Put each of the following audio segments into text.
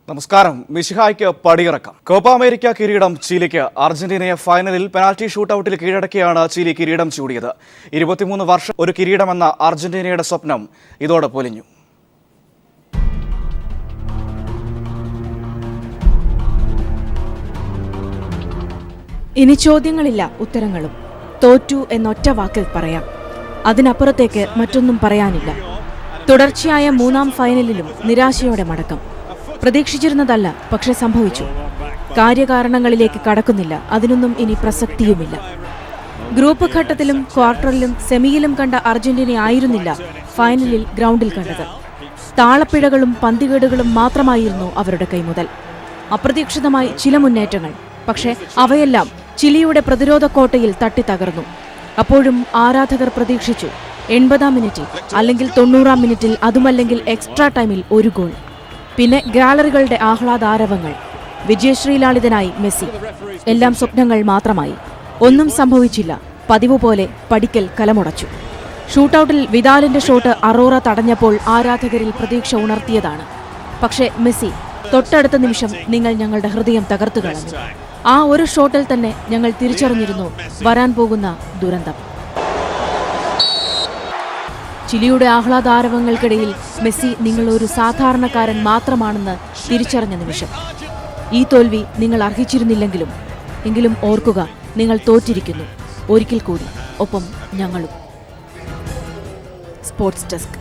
നമസ്കാരം. മിശിഹായ്ക്ക് പടിയിറക്കം. Copa America കിരീടം ചിലിക്ക്. അർജന്റീനയെ ഫൈനലിൽ പെനാൽറ്റി ഷൂട്ടൌട്ടിൽ കീഴടക്കിയാണ് ചിലി കിരീടം ചൂടിയത്. 23 വർഷം ഒരു കിരീടമെന്ന അർജന്റീനയുടെ സ്വപ്നം ഇതോടെ പൊലിഞ്ഞു. ഇനി ചോദ്യങ്ങളില്ല, ഉത്തരങ്ങളും. തോറ്റു എന്നൊറ്റ വാക്കിൽ പറയാം. അതിനപ്പുറത്തേക്ക് മറ്റൊന്നും പറയാനില്ല. തുടർച്ചയായ 3ാം ഫൈനലിലും നിരാശയോടെ മടക്കം. പ്രതീക്ഷിച്ചിരുന്നതല്ല, പക്ഷെ സംഭവിച്ചു. കാര്യകാരണങ്ങളിലേക്ക് കടക്കുന്നില്ല, അതിനൊന്നും ഇനി പ്രസക്തിയുമില്ല. ഗ്രൂപ്പ് ഘട്ടത്തിലും ക്വാർട്ടറിലും സെമിയിലും കണ്ട അർജന്റീന ആയിരുന്നില്ല ഫൈനലിൽ ഗ്രൗണ്ടിൽ കണ്ടത്. താളപ്പിഴകളും പന്തികേടുകളും മാത്രമായിരുന്നു അവരുടെ കൈമുതൽ. അപ്രതീക്ഷിതമായി ചില മുന്നേറ്റങ്ങൾ, പക്ഷേ അവയെല്ലാം ചിലിയുടെ പ്രതിരോധ കോട്ടയിൽ തട്ടിത്തകർന്നു. അപ്പോഴും ആരാധകർ പ്രതീക്ഷിച്ചു 80ാം മിനിറ്റിൽ, അല്ലെങ്കിൽ 90ാം മിനിറ്റിൽ, അതുമല്ലെങ്കിൽ എക്സ്ട്രാ ടൈമിൽ ഒരു ഗോൾ. പിന്നെ ഗാലറികളുടെ ആഹ്ലാദാരവങ്ങൾ. വിജയശ്രീലാളിതനായി മെസ്സി. എല്ലാം സ്വപ്നങ്ങൾ മാത്രമായി. ഒന്നും സംഭവിച്ചില്ല. പതിവ് പോലെ പടിക്കൽ കലമുടച്ചു. ഷൂട്ടൌട്ടിൽ വിദാലിന്റെ ഷോട്ട് അറോറ തടഞ്ഞപ്പോൾ ആരാധകരിൽ പ്രതീക്ഷ ഉണർത്തിയതാണ്. പക്ഷേ മെസ്സി തൊട്ടടുത്ത നിമിഷം നിങ്ങൾ ഞങ്ങളുടെ ഹൃദയം തകർത്തു കളഞ്ഞു. ആ ഒരു ഷോട്ടിൽ തന്നെ ഞങ്ങൾ തിരിച്ചറിഞ്ഞിരുന്നു വരാൻ പോകുന്ന ദുരന്തം. ചിലിയുടെ ആഹ്ലാദാരവങ്ങൾക്കിടയിൽ മെസ്സി നിങ്ങൾ ഒരു സാധാരണക്കാരൻ മാത്രമാണെന്ന് തിരിച്ചറിഞ്ഞ നിമിഷം. ഈ തോൽവി നിങ്ങൾ അർഹിച്ചിരുന്നില്ലെങ്കിലും എങ്കിലും ഓർക്കുക, നിങ്ങൾ തോറ്റിരിക്കുന്നു ഒരിക്കൽ കൂടി, ഒപ്പം ഞങ്ങളും. Sports desk.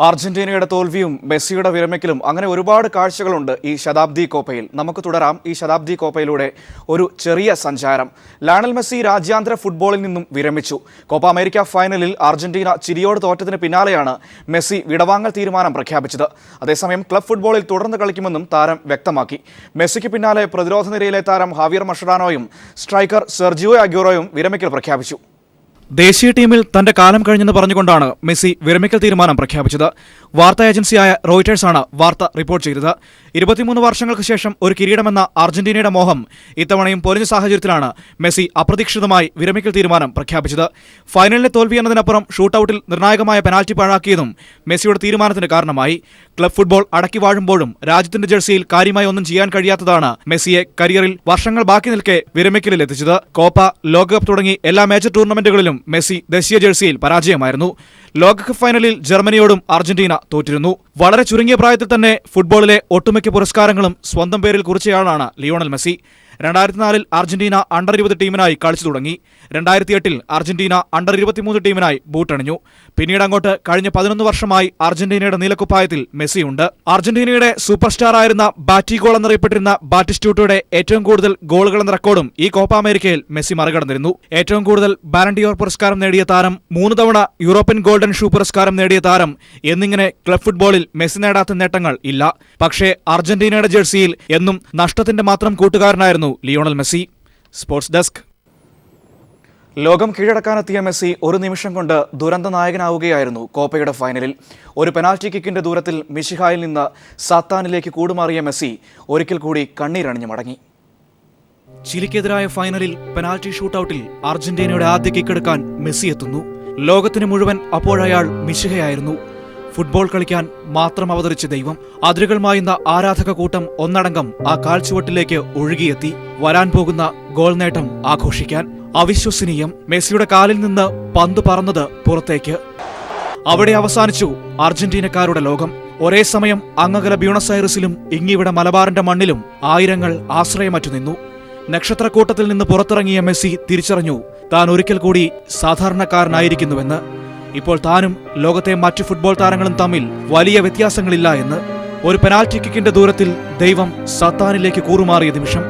അർജന്റീനയുടെ തോൽവിയും മെസ്സിയുടെ വിരമിക്കലും, അങ്ങനെ ഒരുപാട് കാഴ്ചകളുണ്ട് ഈ ശതാബ്ദി കോപ്പയിൽ. നമുക്ക് തുടരാം ഈ ശതാബ്ദി കോപ്പയിലൂടെ ഒരു ചെറിയ സഞ്ചാരം. ലയണൽ മെസ്സി രാജ്യാന്തര ഫുട്ബോളിൽ നിന്നും വിരമിച്ചു. കോപ്പ അമേരിക്ക ഫൈനലിൽ അർജന്റീന ചിലിയോട് തോറ്റതിന് പിന്നാലെയാണ് മെസ്സി വിടവാങ്ങൽ തീരുമാനം പ്രഖ്യാപിച്ചത്. അതേസമയം ക്ലബ് ഫുട്ബോളിൽ തുടർന്ന് കളിക്കുമെന്നും താരം വ്യക്തമാക്കി. മെസ്സിക്ക് പിന്നാലെ പ്രതിരോധ നിരയിലെ താരം ഹാവിയർ മഷറാനോയും സ്ട്രൈക്കർ സെർജിയോ അഗ്യൂറോയും വിരമിക്കൽ പ്രഖ്യാപിച്ചു. ദേശീയ ടീമിൽ തന്റെ കാലം കഴിഞ്ഞെന്ന് പറഞ്ഞുകൊണ്ടാണ് മെസ്സി വിരമിക്കൽ തീരുമാനം പ്രഖ്യാപിച്ചത്. വാർത്താ ഏജൻസിയായ റോയിറ്റേഴ്സാണ് വാർത്ത റിപ്പോർട്ട് ചെയ്തത്. 23 വർഷങ്ങൾക്ക് ശേഷം ഒരു കിരീടമെന്ന അർജന്റീനയുടെ മോഹം ഇത്തവണയും പൊലിഞ്ഞ സാഹചര്യത്തിലാണ് മെസ്സി അപ്രതീക്ഷിതമായി വിരമിക്കൽ തീരുമാനം പ്രഖ്യാപിച്ചത്. ഫൈനലിലെ തോൽവി എന്നതിനപ്പുറം ഷൂട്ടൌട്ടിൽ നിർണായകമായ പെനാൽറ്റി പാഴാക്കിയതും മെസ്സിയുടെ തീരുമാനത്തിന് കാരണമായി. ക്ലബ് ഫുട്ബോൾ അടക്കി വാഴുമ്പോഴും രാജ്യത്തിന്റെ ജേഴ്സിയിൽ കാര്യമായി ഒന്നും ചെയ്യാൻ കഴിയാത്തതാണ് മെസ്സിയെ കരിയറിൽ വർഷങ്ങൾ ബാക്കി നിൽക്കെ വിരമിക്കലിൽ എത്തിച്ചത്. കോപ്പ, ലോകകപ്പ് തുടങ്ങി എല്ലാ മേജർ ടൂർണമെന്റുകളിലും മെസ്സി ദേശീയ ജേഴ്സിയിൽ പരാജയമായിരുന്നു. ലോകകപ്പ് ഫൈനലിൽ ജർമ്മനിയോടും അർജന്റീന തോറ്റിരുന്നു. വളരെ ചുരുങ്ങിയ പ്രായത്തിൽ തന്നെ ഫുട്ബോളിലെ ഒട്ടുമിക്ക പുരസ്കാരങ്ങളും സ്വന്തം പേരിൽ കുറിച്ചയാളാണ് ലിയോണൽ മെസ്സി. 2004-ൽ അർജന്റീന അണ്ടർ 20 ടീമിനായി കളിച്ചു തുടങ്ങി. 2008-ൽ അർജന്റീന അണ്ടർ 23 ടീമിനായി ബൂട്ടണിഞ്ഞു. പിന്നീട് അങ്ങോട്ട് കഴിഞ്ഞ 11 വർഷമായി അർജന്റീനയുടെ നീലക്കുപ്പായത്തിൽ മെസ്സിയുണ്ട്. അർജന്റീനയുടെ സൂപ്പർ സ്റ്റാർ ആയിരുന്ന ബാറ്റിഗോൾ എന്നറിയപ്പെട്ടിരുന്ന ബാറ്റിസ്റ്റൂട്ടയുടെ ഏറ്റവും കൂടുതൽ ഗോളുകൾ എന്ന റെക്കോർഡും ഈ കോപ്പ അമേരിക്കയിൽ മെസ്സി മറികടന്നിരുന്നു. ഏറ്റവും കൂടുതൽ ബാലൻഡിയോർ പുരസ്കാരം നേടിയ താരം, 3 തവണ യൂറോപ്യൻ ഗോൾഡൻ ഷൂ പുരസ്കാരം നേടിയ താരം എന്നിങ്ങനെ ക്ലബ് ഫുട്ബോളിൽ മെസ്സി നേടാത്ത നേട്ടങ്ങൾ ഇല്ല. പക്ഷേ അർജന്റീനയുടെ ജേഴ്സിയിൽ എന്നും നഷ്ടത്തിന്റെ മാത്രം കൂട്ടുകാരനായിരുന്നു ലിയോണൽ മെസ്സി. Sports desk. ലോകം കീഴടക്കാനെത്തിയ മെസ്സി ഒരു നിമിഷം കൊണ്ട് ദുരന്ത നായകനാവുകയായിരുന്നു കോപ്പയുടെ ഫൈനലിൽ. ഒരു പെനാൽറ്റി കിക്കിന്റെ ദൂരത്തിൽ മിശിഹായിൽ നിന്ന് സാത്താനിലേക്ക് കൂടുമാറിയ മെസ്സി ഒരിക്കൽ കൂടി കണ്ണീരണിഞ്ഞു മടങ്ങി. ചിലിക്കെതിരായ ഫൈനലിൽ പെനാൽറ്റി ഷൂട്ടൌട്ടിൽ അർജന്റീനയുടെ ആദ്യ കിക്കെടുക്കാൻ മെസ്സി എത്തുന്നു. ലോകത്തിന് മുഴുവൻ അപ്പോഴയാൾ മിശിഹയായിരുന്നു. ഫുട്ബോൾ കളിക്കാൻ മാത്രം അവതരിച്ച ദൈവം. അതിരുകൾ മായുന്ന ആരാധക കൂട്ടം ഒന്നടങ്കം ആ കാൽച്ചുവട്ടിലേക്ക് ഒഴുകിയെത്തി വരാൻ പോകുന്ന ഗോൾ നേട്ടം ആഘോഷിക്കാൻ. അവിശ്വസനീയം. മെസ്സിയുടെ കാലിൽ നിന്ന് പന്ത് പറന്നത് പുറത്തേക്ക്. അവിടെ അവസാനിച്ചു അർജന്റീനക്കാരുടെ ലോകം. ഒരേ സമയം അങ്ങകല ബ്യൂണസ് ഐറിസിലും ഇങ്ങിവിടെ മലബാറിന്റെ മണ്ണിലും ആയിരങ്ങൾ ആശ്രയമറ്റു നിന്നു. നക്ഷത്രക്കൂട്ടത്തിൽ നിന്ന് പുറത്തിറങ്ങിയ മെസ്സി തിരിച്ചറിഞ്ഞു താൻ ഒരിക്കൽ കൂടി സാധാരണക്കാരനായിരിക്കുന്നുവെന്ന്. ഇപ്പോൾ താനും ലോകത്തെ മറ്റു ഫുട്ബോൾ താരങ്ങളും തമ്മിൽ വലിയ വ്യത്യാസങ്ങളില്ല എന്ന്. ഒരു പെനാൽറ്റി കിക്കിന്റെ ദൂരത്തിൽ ദൈവം സത്താനിലേക്ക് കൂറുമാറിയ നിമിഷം.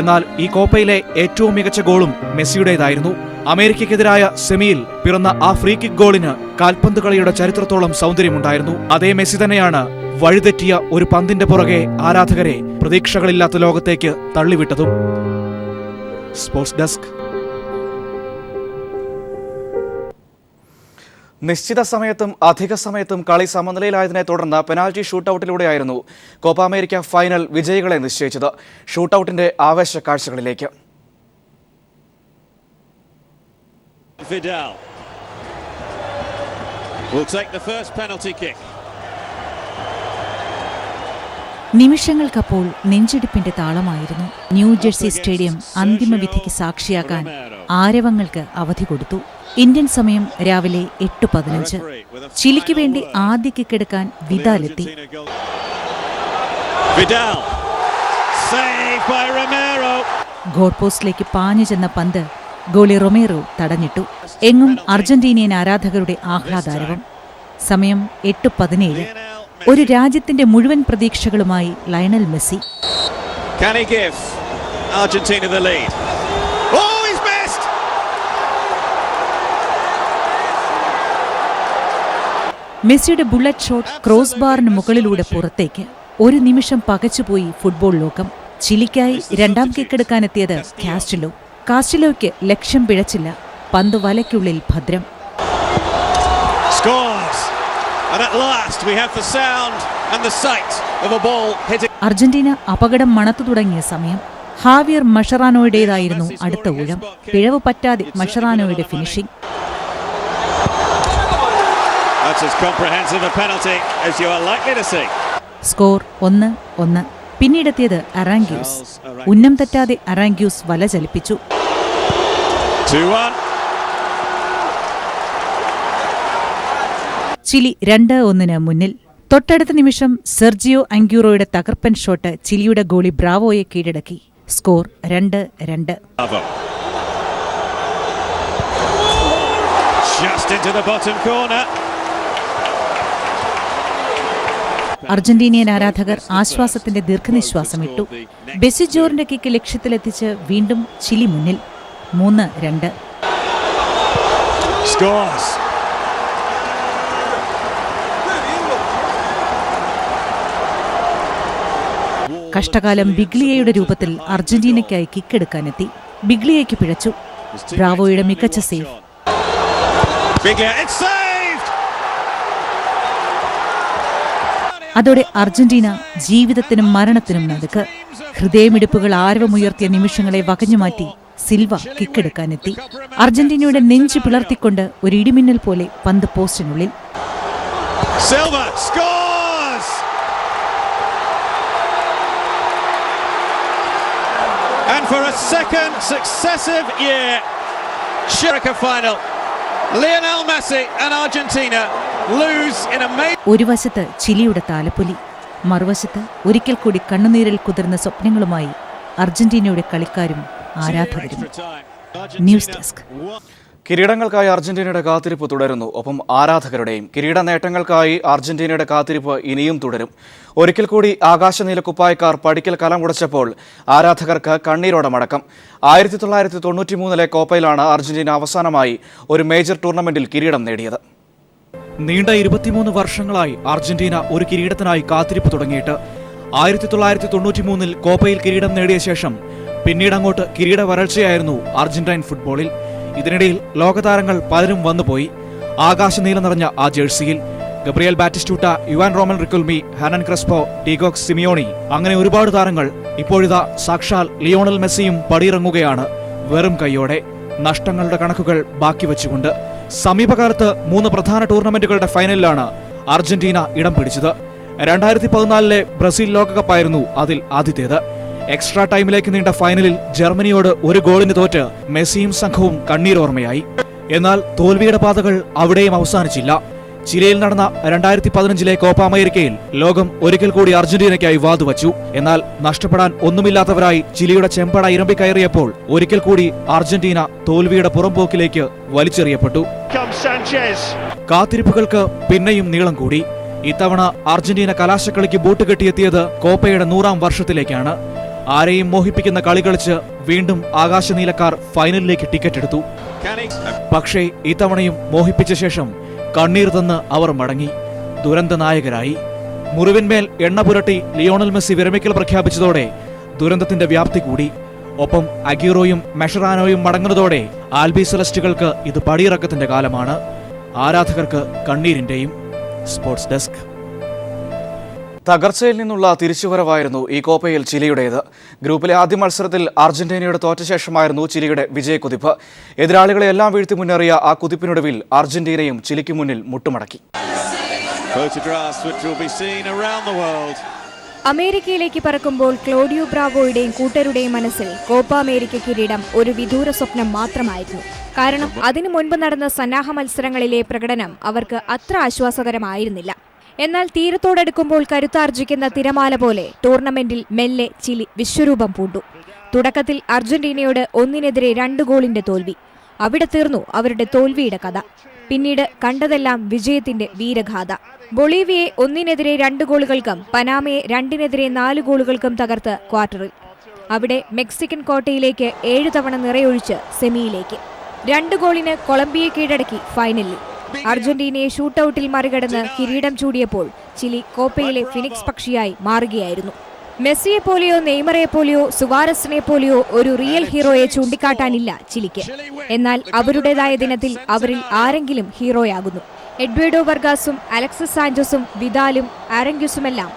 എന്നാൽ ഈ കോപ്പയിലെ ഏറ്റവും മികച്ച ഗോളും മെസ്സിയുടേതായിരുന്നു. അമേരിക്കയ്ക്കെതിരായ സെമിയിൽ പിറന്ന ആ ഫ്രീ കിക്ക് ഗോളിന് കാൽപന്ത് കളിയുടെ ചരിത്രത്തോളം സൗന്ദര്യമുണ്ടായിരുന്നു. അതേ മെസ്സി തന്നെയാണ് വഴിതെറ്റിയ ഒരു പന്തിന്റെ പുറകെ ആരാധകരെ പ്രതീക്ഷകളില്ലാത്ത ലോകത്തേക്ക് തള്ളിവിട്ടതും. Sports desk. നിശ്ചിത സമയത്തും അധിക സമയത്തും കളി സമനിലയിലായതിനെ തുടർന്ന് പെനാൽറ്റി ഷൂട്ടൌട്ടിലൂടെയായിരുന്നു കോപ്പ അമേരിക്ക ഫൈനൽ വിജയികളെ നിശ്ചയിച്ചത്. ഷൂട്ടൌട്ടിന്റെ ആവേശ കാഴ്ചകളിലേക്ക്. Vidal will take the first penalty kick. നിമിഷങ്ങൾക്കപ്പോൾ നെഞ്ചിടിപ്പിന്റെ താളമായിരുന്നു. ന്യൂജേഴ്സി സ്റ്റേഡിയം അന്തിമവിധിക്ക് സാക്ഷിയാകാൻ ആരവങ്ങൾക്ക് അവധി കൊടുത്തു. ഇന്ത്യൻ സമയം രാവിലെ 8:15. ചിലിക്ക് വേണ്ടി ആദ്യ കിക്കെടുക്കാൻ വിദാലെത്തി. ഗോൾ പോസ്റ്റിലേക്ക് പാഞ്ഞു ചെന്ന പന്ത് ഗോളി റൊമേറോ തടഞ്ഞിട്ടു. എങ്ങും അർജന്റീനിയൻ ആരാധകരുടെ ആഹ്ലാദാരവം. സമയം 8:17. ഒരു രാജ്യത്തിന്റെ മുഴുവൻ പ്രതീക്ഷകളുമായി ലയണൽ മെസ്സി. മെസ്സിയുടെ ബുള്ളറ്റ് ഷോട്ട് ക്രോസ് ബാറിന് മുകളിലൂടെ പുറത്തേക്ക്. ഒരു നിമിഷം പകച്ചുപോയി ഫുട്ബോൾ ലോകം. ചിലിക്കായി രണ്ടാം കിക്കെടുക്കാനെത്തിയത് കാസ്റ്റിലോയ്ക്ക് ലക്ഷ്യം പിഴച്ചില്ല. പന്ത് വലയ്ക്കുള്ളിൽ ഭദ്രം. അർജന്റീന അപകടം മണത്തു തുടങ്ങിയ സമയം. ഹാവിയർ മഷറാനോയുടേതായിരുന്നു അടുത്ത ഊഴം. പിഴവ് പറ്റാതെ മഷറാനോയുടെ ഫിനിഷിംഗ്. സ്കോർ 1-1. പിന്നീടെത്തിയത് അറാങ്ക്യൂസ്. ഉന്നം തെറ്റാതെ അറാങ്ക്യൂസ് വല ചലിപ്പിച്ചു. ചിലി 2-1 മുന്നിൽ. തൊട്ടടുത്ത നിമിഷം സെർജിയോ അങ്ക്യൂറോയുടെ തകർപ്പൻ ഷോട്ട് ചിലിയുടെ ഗോളി ബ്രാവോയെ കീഴടക്കി. സ്കോർ 2-2. അർജന്റീനിയൻ ആരാധകർ ആശ്വാസത്തിന്റെ ദീർഘനിശ്വാസമിട്ടു. ബെസിജോറിന്റെ കിക്ക് ലക്ഷ്യത്തിലെത്തിച്ച് വീണ്ടും ചിലി മുന്നിൽ. 3-2. കഷ്ടകാലം ബിഗ്ലിയയുടെ രൂപത്തിൽ അർജന്റീനയ്ക്കായി കിക്കെടുക്കാനെത്തി. ബിഗ്ലിയയ്ക്ക് പിഴച്ചു. ബ്രാവോയുടെ മികച്ച സേവ്. അതോടെ അർജന്റീന ജീവിതത്തിനും മരണത്തിനും നടുക്ക്. ഹൃദയമിടിപ്പുകൾ ആരവമുയർത്തിയ നിമിഷങ്ങളെ വകഞ്ഞുമാറ്റി സിൽവ കിക്കെടുക്കാനെത്തി. അർജന്റീനയുടെ നെഞ്ചു പിളർത്തിക്കൊണ്ട് ഒരു ഇടിമിന്നൽ പോലെ പന്ത് പോസ്റ്റിനുള്ളിൽ. And for a second successive year, Shirika final, Lionel Messi and Argentina lose in a major. ഒരു വശത്ത് ചിലിയുടെ താലപ്പൊലി, മറുവശത്ത് ഒരിക്കൽ കൂടി കണ്ണുനീരിൽ കുതിർന്ന സ്വപ്നങ്ങളുമായി അർജന്റീനയുടെ കളിക്കാരും ആരാധകരും. News desk. കിരീടങ്ങൾക്കായി അർജന്റീനയുടെ കാത്തിരിപ്പ് തുടരുന്നു. ഒപ്പം ആരാധകരുടെയും. കിരീട നേട്ടങ്ങൾക്കായി അർജന്റീനയുടെ കാത്തിരിപ്പ് ഇനിയും തുടരും. ഒരിക്കൽ കൂടി ആകാശനീല കുപ്പായക്കാർ പടിക്കൽ കലം ഉടച്ചപ്പോൾ ആരാധകർക്ക് കണ്ണീരോടെ മടക്കം. 1993 കോപ്പയിലാണ് അർജന്റീന അവസാനമായി ഒരു മേജർ ടൂർണമെന്റിൽ കിരീടം നേടിയത്. നീണ്ട 23 വർഷങ്ങളായി അർജന്റീന ഒരു കിരീടത്തിനായി കാത്തിരിപ്പ് തുടങ്ങിയിട്ട്. 1993 കോപ്പയിൽ കിരീടം നേടിയ ശേഷം പിന്നീടങ്ങോട്ട് കിരീട വരൾച്ചയായിരുന്നു അർജന്റൈൻ ഫുട്ബോളിൽ. ഇതിനിടയിൽ ലോകതാരങ്ങൾ പലരും വന്നുപോയി. ആകാശനീല നിറഞ്ഞ ആ ജേഴ്സിയിൽ Gabriel Batistuta, Juan Roman Riquelme, Hernan Crespo, Diego Simeone, അങ്ങനെ ഒരുപാട് താരങ്ങൾ. ഇപ്പോഴിതാ സാക്ഷാൽ ലിയോണൽ മെസ്സിയും പടിയിറങ്ങുകയാണ് വെറും കൈയോടെ, നഷ്ടങ്ങളുടെ കണക്കുകൾ ബാക്കി വെച്ചുകൊണ്ട്. സമീപകാലത്ത് 3 പ്രധാന ടൂർണമെന്റുകളുടെ ഫൈനലിലാണ് അർജന്റീന ഇടം പിടിച്ചത്. 2014 ബ്രസീൽ ലോകകപ്പായിരുന്നു അതിൽ ആദ്യത്തേത്. എക്സ്ട്രാ ടൈമിലേക്ക് നീണ്ട ഫൈനലിൽ ജർമ്മനിയോട് 1 ഗോളിന് തോറ്റ് മെസ്സിയും സംഘവും കണ്ണീരോർമ്മയായി. എന്നാൽ തോൽവിയുടെ പാതകൾ അവിടെയും അവസാനിച്ചില്ല. ചിലിയിൽ നടന്ന 2015 കോപ്പ അമേരിക്കയിൽ ലോകം ഒരിക്കൽ കൂടി അർജന്റീനയ്ക്കായി വാതുവച്ചു. എന്നാൽ നഷ്ടപ്പെടാൻ ഒന്നുമില്ലാത്തവരായി ചിലിയുടെ ചെമ്പട ഇരമ്പിക്കയറിയപ്പോൾ ഒരിക്കൽ കൂടി അർജന്റീന തോൽവിയുടെ പുറംപോക്കിലേക്ക് വലിച്ചെറിയപ്പെട്ടു. കാത്തിരിപ്പുകൾക്ക് പിന്നെയും നീളം കൂടി. ഇത്തവണ അർജന്റീന കലാശക്കളിക്ക് ബൂട്ട് കെട്ടിയെത്തിയത് കോപ്പയുടെ 100ാം വർഷത്തിലേക്കാണ്. ആരെയും മോഹിപ്പിക്കുന്ന കളി കളിച്ച് വീണ്ടും ആകാശനീലക്കാർ ഫൈനലിലേക്ക് ടിക്കറ്റ് എടുത്തു. പക്ഷേ ഇത്തവണയും മോഹിപ്പിച്ച ശേഷം കണ്ണീർ തന്ന് അവർ മടങ്ങി. ദുരന്ത നായകരായി. മുറിവിന്മേൽ എണ്ണ പുരട്ടി ലിയോണൽ മെസ്സി വിരമിക്കൽ പ്രഖ്യാപിച്ചതോടെ ദുരന്തത്തിന്റെ വ്യാപ്തി കൂടി. ഒപ്പം അഗീറോയും മെഷറാനോയും മടങ്ങുന്നതോടെ ആൽബി സെലസ്റ്റുകൾക്ക് ഇത് പടിയിറക്കത്തിന്റെ കാലമാണ്. ആരാധകർക്ക് കണ്ണീരിന്റെയും. Sports desk. തകർച്ചയിൽ നിന്നുള്ള തിരിച്ചുവരവായിരുന്നു ഈ കോപ്പയിൽ ചിലിയുടേത്. ഗ്രൂപ്പിലെ ആദ്യ മത്സരത്തിൽ അർജന്റീനയുടെ തോറ്റ ശേഷമായിരുന്നു ചിലിയുടെ വിജയക്കുതിപ്പ്. എതിരാളികളെ എല്ലാം വീഴ്ത്തി മുന്നേറിയ ആ കുതിപ്പിനൊടുവിൽ അർജന്റീനയും ചിലിക്ക് മുന്നിൽ മുട്ടുമടക്കി. അമേരിക്കയിലേക്ക് പറക്കുമ്പോൾ ക്ലോഡിയോ ബ്രാവോയുടെയും കൂട്ടരുടെയും മനസ്സിൽ കോപ്പ അമേരിക്ക കിരീടം ഒരു വിദൂര സ്വപ്നം മാത്രമായിരുന്നു. കാരണം അതിനു മുൻപ് നടന്ന സന്നാഹ മത്സരങ്ങളിലെ പ്രകടനം അവർക്ക് അത്ര ആശ്വാസകരമായിരുന്നില്ല. എന്നാൽ തീരത്തോടടുക്കുമ്പോൾ കരുത്താർജിക്കുന്ന തിരമാല പോലെ ടൂർണമെന്റിൽ മെല്ലെ ചിലി വിശ്വരൂപം പൂണ്ടു. തുടക്കത്തിൽ അർജന്റീനയോട് 1-2 ഗോളിന്റെ തോൽവി. അവിടെ തീർന്നു അവരുടെ തോൽവിയുടെ കഥ. പിന്നീട് കണ്ടതെല്ലാം വിജയത്തിന്റെ വീരഗാഥ. ബൊളീവിയയെ 1-2 ഗോളുകൾക്കും പനാമയെ 2-4 ഗോളുകൾക്കും തകർത്ത് ക്വാർട്ടറിൽ. അവിടെ മെക്സിക്കൻ കോട്ടയിലേക്ക് 7 തവണ നിറയൊഴിച്ച് സെമിയിലേക്ക്. 2 ഗോളിന് കൊളംബിയയെ കീഴടക്കി ഫൈനലിൽ. അർജന്റീനയെ ഷൂട്ടൌട്ടിൽ മറികടന്ന് കിരീടം ചൂടിയപ്പോൾ ചിലി കോപ്പയിലെ ഫിനിക്സ് പക്ഷിയായി മാറുകയായിരുന്നു. മെസ്സിയെപ്പോലെയോ നെയ്മറെപ്പോലെയോ സുവാരസിനെ പോലെയോ ഒരു റിയൽ ഹീറോയെ ചൂണ്ടിക്കാട്ടാനില്ല ചിലിക്ക്. എന്നാൽ അവരുടേതായ ദിനത്തിൽ അവരിൽ ആരെങ്കിലും ഹീറോയാകുന്നു. എഡ്വേർഡോ വർഗാസും അലക്സിസ് സാഞ്ചസും വിദാലും ആരംഗ്യുസുമെല്ലാം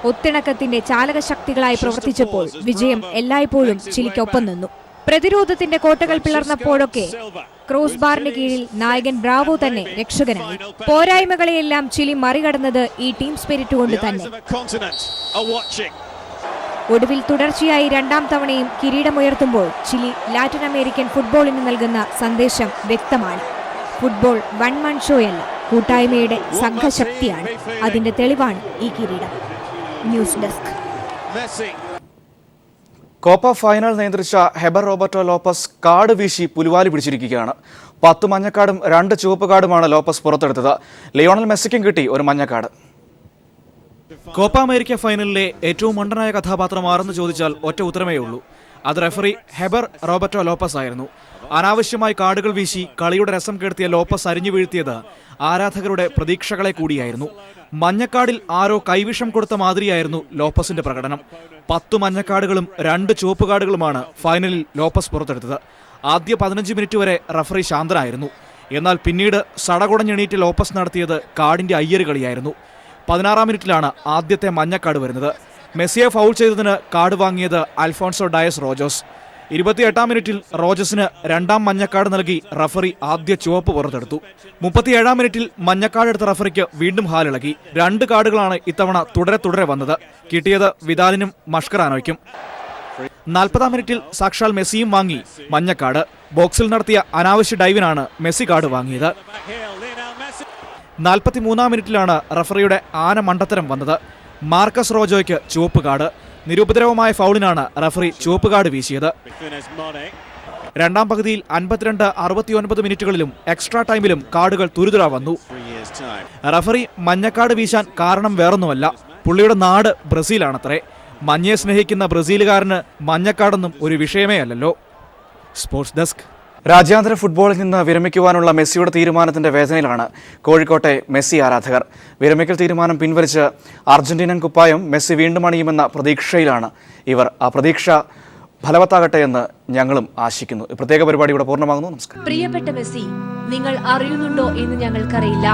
ഒത്തിണക്കത്തിന്റെ ചാലകശക്തികളായി പ്രവർത്തിച്ചപ്പോൾ വിജയം എല്ലായ്പ്പോഴും ചിലിക്കൊപ്പം നിന്നു. പ്രതിരോധത്തിന്റെ കോട്ടകൾ പിളർന്നപ്പോഴൊക്കെ ക്രോസ് ബാറിന് കീഴിൽ നായകൻ ബ്രാവോ തന്നെ രക്ഷകനായി. പോരായ്മകളെയെല്ലാം ചിലി മറികടന്നത് ഈ ടീം സ്പിരിറ്റ് കൊണ്ട് തന്നെ. ഒടുവിൽ തുടർച്ചയായി 2ാം തവണയും കിരീടമുയർത്തുമ്പോൾ ചിലി ലാറ്റിൻ അമേരിക്കൻ ഫുട്ബോളിന് നൽകുന്ന സന്ദേശം വ്യക്തമാണ്. ഫുട്ബോൾ വൺ മൺ ഷോയല്ല, കൂട്ടായ്മയുടെ സംഘശക്തിയാണ്. അതിന്റെ തെളിവാണ് ഈ കിരീടം. News desk. കോപ്പ ഫൈനൽ നിയന്ത്രിച്ച ഹെബർ റോബർട്ടോ ലോപ്പസ് കാർഡ് വീശി പുലിവാലി പിടിച്ചിരിക്കുകയാണ്. 10 മഞ്ഞക്കാർഡും 2 ചുവപ്പ് കാർഡുമാണ് ലോപ്പസ് പുറത്തെടുത്തത്. ലിയോണൽ മെസ്സിക്കും കിട്ടി ഒരു മഞ്ഞക്കാർഡ്. കോപ്പ അമേരിക്ക ഫൈനലിലെ ഏറ്റവും മണ്ടനായ കഥാപാത്രം ആരെന്ന് ചോദിച്ചാൽ ഒറ്റ ഉത്തരമേ ഉള്ളൂ. അത് റെഫറി ഹെബർ റോബർട്ടോ ലോപ്പസ് ആയിരുന്നു. അനാവശ്യമായി കാർഡുകൾ വീശി കളിയുടെ രസം കെടുത്തിയ ലോപ്പസ് അരിഞ്ഞു വീഴ്ത്തിയത് ആരാധകരുടെ പ്രതീക്ഷകളെ കൂടിയായിരുന്നു. മഞ്ഞക്കാർഡിൽ ആരോ കൈവിഷം കൊടുത്ത മാതിരിയായിരുന്നു ലോപ്പസിന്റെ പ്രകടനം. 10 മഞ്ഞക്കാർഡുകളും 2 ചുവപ്പ് കാർഡുകളുമാണ് ഫൈനലിൽ ലോപ്പസ് പുറത്തെടുത്തത്. ആദ്യ 15 മിനിറ്റ് വരെ റഫറി ശാന്തനായിരുന്നു. എന്നാൽ പിന്നീട് സടകുടഞ്ഞെണീറ്റ് ലോപ്പസ് നടത്തിയത് കാർഡിന്റെ അയ്യര് കളിയായിരുന്നു. 16-ാം മിനിറ്റിലാണ് ആദ്യത്തെ മഞ്ഞക്കാർഡ് വരുന്നത്. മെസ്സിയെ ഫൗൾ ചെയ്തതിന് കാർഡ് വാങ്ങിയത് അൽഫോൺസോ ഡയസ് റോജോസ്. 28-ാം മിനിറ്റിൽ റോജസിന് 2ാം മഞ്ഞക്കാർഡ് നൽകി റഫറി ആദ്യ ചുവപ്പ് പുറത്തെടുത്തു. 37-ാം മിനിറ്റിൽ മഞ്ഞക്കാർഡ് എടുത്ത റഫറിക്ക് വീണ്ടും ഹാലിളകി. 2 കാർഡുകളാണ് ഇത്തവണ തുടരെ വന്നത്. കിട്ടിയത് വിദാലിനും മഷ്കറാനോയ്ക്കും. 40-ാം മിനിറ്റിൽ സാക്ഷാൽ മെസ്സിയും വാങ്ങി മഞ്ഞക്കാർഡ്. ബോക്സിൽ നടത്തിയ അനാവശ്യ ഡൈവിനാണ് മെസ്സി കാർഡ് വാങ്ങിയത്. 43-ാം മിനിറ്റിലാണ് റഫറിയുടെ ആന മണ്ടത്തരം വന്നത്. മാർക്കസ് റോജോയ്ക്ക് ചുവപ്പ് കാർഡ്. നിരുപദ്രവമായ ഫൗളിനാണ് റഫറി ചുവപ്പ് കാർഡ് വീശിയത്. 2ാം പകുതിയിൽ 52, 69 മിനിറ്റുകളിലും എക്സ്ട്രാ ടൈമിലും കാർഡുകൾ തുരുതുരാ വന്നു. റഫറി മഞ്ഞക്കാർഡ് വീശാൻ കാരണം വേറൊന്നുമല്ല, പുള്ളിയുടെ നാട് ബ്രസീലാണത്രേ. മഞ്ഞയെ സ്നേഹിക്കുന്ന ബ്രസീലുകാരന് മഞ്ഞക്കാർഡൊന്നും ഒരു വിഷയമേ അല്ലല്ലോ. Sports desk. രാജ്യാന്തര ഫുട്ബോളിൽ നിന്ന് വിരമിക്കുവാനുള്ള മെസ്സിയുടെ തീരുമാനത്തിന്റെ വേദനയിലാണ് കോഴിക്കോട്ടെ മെസ്സി ആരാധകർ. വിരമിക്കൽ തീരുമാനം പിൻവലിച്ച് അർജന്റീനൻ കുപ്പായം മെസ്സി വീണ്ടും അണിയുമെന്ന പ്രതീക്ഷയിലാണ് ഇവർ. ആ പ്രതീക്ഷ ഫലവത്താകട്ടെ എന്ന് ഞങ്ങളും ആശിക്കുന്നു. പ്രത്യേക പരിപാടി ഇവിടെ പൂർണ്ണമാകുന്നു. നമസ്കാരം. പ്രിയപ്പെട്ട മെസ്സി, നിങ്ങൾ അറിയുന്നുണ്ടോ എന്ന് ഞങ്ങൾക്കറിയില്ല.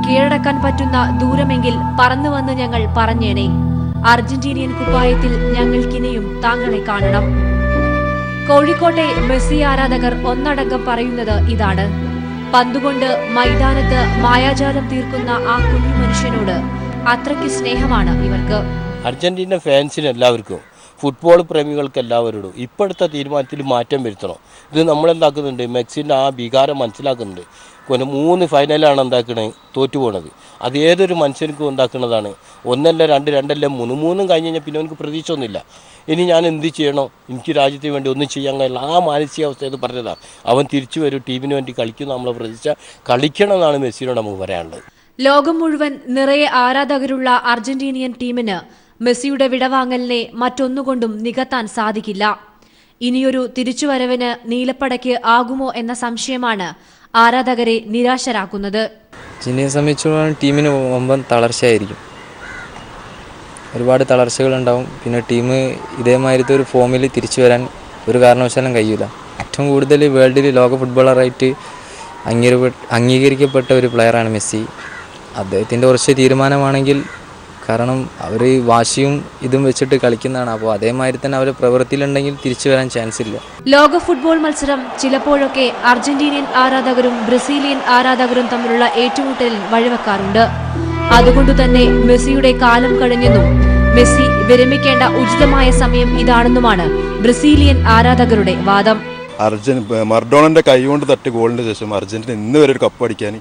കീഴടക്കാൻ പറ്റുന്ന ദൂരമെങ്കിൽ പറന്നു വന്ന് ഞങ്ങൾ പറഞ്ഞേനെ. അർജന്റീനിയൻ കുപ്പായത്തിൽ ഞങ്ങൾക്കിനിയും താങ്കളെ കാണണം. കോഴിക്കോട്ടെ മെസ്സി ആരാധകർ ഒന്നടങ്കം പറയുന്നത് ഇതാണ്. പന്തുകൊണ്ട് മൈതാനത്ത് മായാജാലം തീർക്കുന്ന ആ കുഞ്ഞു മനുഷ്യനോട് അത്രയ്ക്ക് സ്നേഹമാണ് ഇവർക്ക്. അർജന്റീന ഫാൻസിന് എല്ലാവർക്കും, ഫുട്ബോൾ പ്രേമികൾക്ക് എല്ലാവരോടും ഇപ്പോഴത്തെ തീരുമാനത്തിൽ മാറ്റം വരുത്തണം. ഇത് നമ്മളെന്താക്കുന്നുണ്ട്, മെസ്സിൻ്റെ ആ വികാരം മനസ്സിലാക്കുന്നുണ്ട്. പിന്നെ 3 ഫൈനലാണ് എന്താക്കണേ തോറ്റുപോണത്. അത് ഏതൊരു മനുഷ്യർക്കും ഉണ്ടാക്കുന്നതാണ്. 1 അല്ല 2, 2 അല്ല 3, 3 കഴിഞ്ഞ് കഴിഞ്ഞാൽ പിന്നെ അവർക്ക് പ്രതീക്ഷ ഒന്നുമില്ല. ഇനി ഞാൻ എന്ത് ചെയ്യണോ, എനിക്ക് രാജ്യത്തിന് വേണ്ടി ഒന്നും ചെയ്യാൻ കഴിയില്ല, ആ മാനസികാവസ്ഥയത് പറഞ്ഞതാണ്. അവൻ തിരിച്ചു വരും, ടീമിന് വേണ്ടി കളിക്കും, നമ്മളെ പ്രതീക്ഷ കളിക്കണം എന്നാണ് മെസ്സിയോട് നമുക്ക് പറയാനുള്ളത്. ലോകം മുഴുവൻ നിറയെ ആരാധകരുള്ള അർജന്റീനിയൻ ടീമിന് മെസ്സിയുടെ വിടവാങ്ങലിനെ മറ്റൊന്നുകൊണ്ടും നികത്താൻ സാധിക്കില്ല. ഇനിയൊരു തിരിച്ചുവരവിന് നീലപ്പടയ്ക്ക് ആകുമോ എന്ന സംശയമാണ് ആരാധകരെ നിരാശരാക്കുന്നത്. ജിനെ സംബന്ധിച്ചോളം ടീമിന് വമ്പൻ തളർച്ചയായിരിക്കും. ഒരുപാട് തളർച്ചകളുണ്ടാവും. പിന്നെ ടീം ഇതേമാതിരത്തെ ഒരു ഫോമിൽ തിരിച്ചു വരാൻ ഒരു കാരണവശാലും കഴിയില്ല. ഏറ്റവും കൂടുതൽ വേൾഡിൽ ലോക ഫുട്ബോളറായിട്ട് അംഗീകരിക്കപ്പെട്ട ഒരു പ്ലെയറാണ് മെസ്സി. അദ്ദേഹത്തിൻ്റെ കുറച്ച് തീരുമാനമാണെങ്കിൽ, കാരണം അവർ വാശിയും ഇതും വെച്ചിട്ട് കളിക്കുന്നതാണ്. അപ്പോൾ അതേമാതിരി തന്നെ അവർ പ്രവൃത്തിയിലുണ്ടെങ്കിൽ തിരിച്ചു വരാൻ ചാൻസ് ഇല്ല. ലോക ഫുട്ബോൾ മത്സരം ചിലപ്പോഴൊക്കെ അർജന്റീനിയൻ ആരാധകരും ബ്രസീലിയൻ ആരാധകരും തമ്മിലുള്ള ഏറ്റുമുട്ടലിൽ വഴിവെക്കാറുണ്ട്. അതുകൊണ്ടുതന്നെ മെസ്സിയുടെ കാലം കഴിഞ്ഞെന്നും മെസ്സി വിരമിക്കേണ്ട ഉചിതമായ സമയം ഇതാണെന്നുമാണ് ബ്രസീലിയൻ ആരാധകരുടെ വാദം. മർഡോണന്റെ കൈകൊണ്ട് തട്ടി ഗോളിന് ശേഷം അർജന്റീന ഇന്ന് വരെ ഒരു കപ്പ് അടിക്കാൻ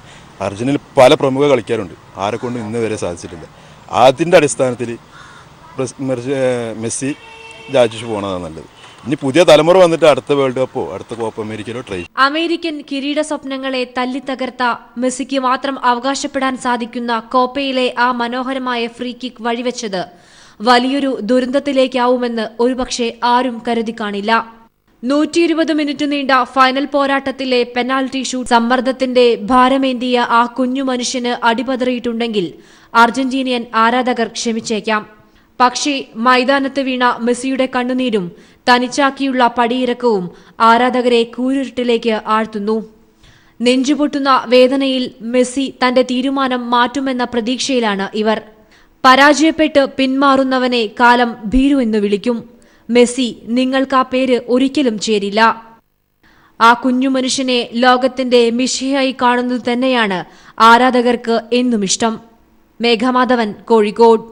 അർജന്റീനയിൽ പല പ്രമുഖ കളിക്കാരുണ്ട്, ആരെ കൊണ്ട് ഇന്ന് വരെ സാധിച്ചിട്ടില്ല. അതിൻ്റെ അടിസ്ഥാനത്തിൽ മെസ്സി രാജിച്ചു പോകണതാണ് നല്ലത്. ഇനി പുതിയ തലമുറ വന്നിട്ട് അടുത്ത വേൾഡ് കപ്പോ അടുത്ത കോപ്പ അമേരിക്കയിലോ ട്രൈ. അമേരിക്കൻ കിരീട സ്വപ്നങ്ങളെ തല്ലിത്തകർത്ത മെസ്സിക്ക് മാത്രം അവകാശപ്പെടാൻ സാധിക്കുന്ന കോപ്പയിലെ ആ മനോഹരമായ ഫ്രീ കിക്ക് വഴിവെച്ചത് വലിയൊരു ദുരന്തത്തിലേക്കാവുമെന്ന് ഒരുപക്ഷെ ആരും കരുതി കാണില്ല. 120 മിനിറ്റ് നീണ്ട ഫൈനൽ പോരാട്ടത്തിലെ പെനാൽറ്റി ഷൂട്ട് സമ്മർദ്ദത്തിന്റെ ഭാരമേന്തിയ ആ കുഞ്ഞു മനുഷ്യന് അടിപതറിയിട്ടുണ്ടെങ്കിൽ അർജന്റീനിയൻ ആരാധകർ ക്ഷമിച്ചേക്കാം. പക്ഷേ മൈതാനത്ത് വീണ മെസ്സിയുടെ കണ്ണുനീരും തനിച്ചാക്കിയുള്ള പടിയിറക്കവും ആരാധകരെ കൂരിരുട്ടിലേക്ക് ആഴ്ത്തുന്നു. നെഞ്ചുപൊട്ടുന്ന വേദനയിൽ മെസ്സി തന്റെ തീരുമാനം മാറ്റുമെന്ന പ്രതീക്ഷയിലാണ് ഇവർ. പരാജയപ്പെട്ട് പിന്മാറുന്നവനെ കാലം ഭീരു എന്ന് വിളിക്കും. മെസ്സി നിങ്ങൾക്ക് ആ പേര് ഒരിക്കലും ചേരില്ല. ആ കുഞ്ഞു മനുഷ്യനെ ലോകത്തിന്റെ മിശിഹായി കാണുന്നത് തന്നെയാണ് ആരാധകർക്ക് എന്നും ഇഷ്ടം. മേഘമാധവൻ, കോഴിക്കോട്.